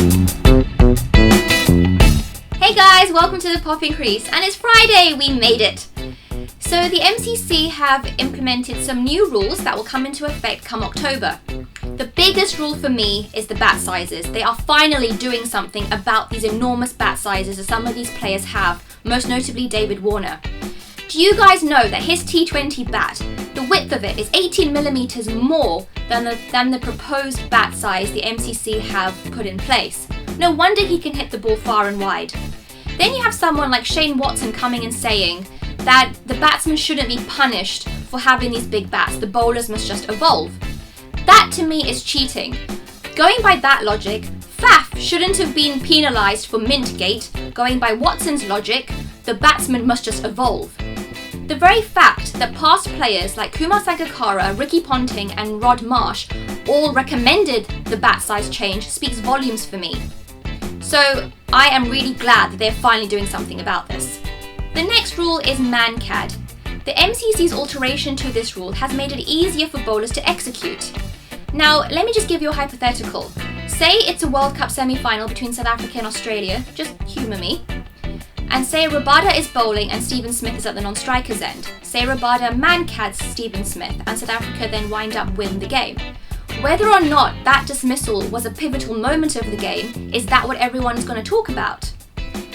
Hey guys, welcome to the Popping Crease, and it's Friday, we made it! So the MCC have implemented some new rules that will come into effect come October. The biggest rule for me is the bat sizes. They are finally doing something about these enormous bat sizes that some of these players have, most notably David Warner. Do you guys know that his T20 bat, the width of it is 18mm more than the proposed bat size the MCC have put in place? No wonder he can hit the ball far and wide. Then you have someone like Shane Watson coming and saying that the batsmen shouldn't be punished for having these big bats, the bowlers must just evolve. That to me is cheating. Going by that logic, Faf shouldn't have been penalised for Mintgate. Going by Watson's logic, the batsmen must just evolve. The very fact that past players like Kumar Sangakkara, Ricky Ponting and Rod Marsh all recommended the bat size change speaks volumes for me. So I am really glad that they're finally doing something about this. The next rule is man-cad. The MCC's alteration to this rule has made it easier for bowlers to execute. Now, let me just give you a hypothetical. Say it's a World Cup semi-final between South Africa and Australia, just humour me. And say Rabada is bowling and Stephen Smith is at the non-striker's end. Say Rabada man-cads Stephen Smith and South Africa then wind up winning the game. Whether or not that dismissal was a pivotal moment of the game, is that what everyone is going to talk about?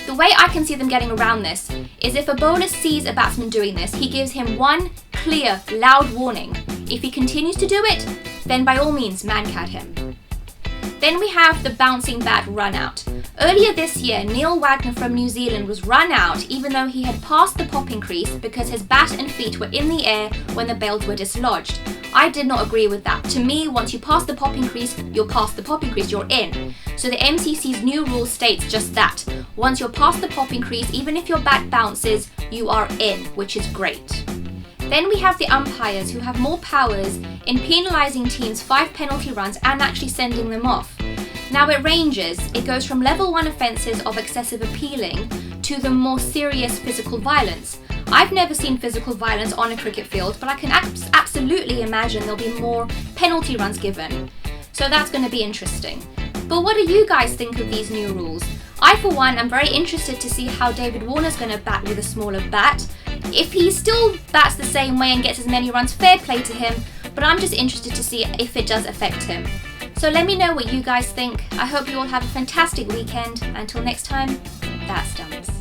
The way I can see them getting around this is if a bowler sees a batsman doing this, he gives him one clear, loud warning. If he continues to do it, then by all means man-cad him. Then we have the bouncing bat run out. Earlier this year, Neil Wagner from New Zealand was run out even though he had passed the popping crease because his bat and feet were in the air when the bails were dislodged. I did not agree with that. To me, once you pass the popping crease, you're past the popping crease, you're in. So the MCC's new rule states just that. Once you're past the popping crease, even if your bat bounces, you are in, which is great. Then we have the umpires who have more powers in penalising teams 5 penalty runs and actually sending them off. Now it ranges. It goes from level 1 offences of excessive appealing to the more serious physical violence. I've never seen physical violence on a cricket field, but I can absolutely imagine there'll be more penalty runs given. So that's going to be interesting. But what do you guys think of these new rules? I, for one, am very interested to see how David Warner's going to bat with a smaller bat. If he still bats the same way and gets as many runs, fair play to him, but I'm just interested to see if it does affect him. So let me know what you guys think. I hope you all have a fantastic weekend. Until next time, that's Stumps.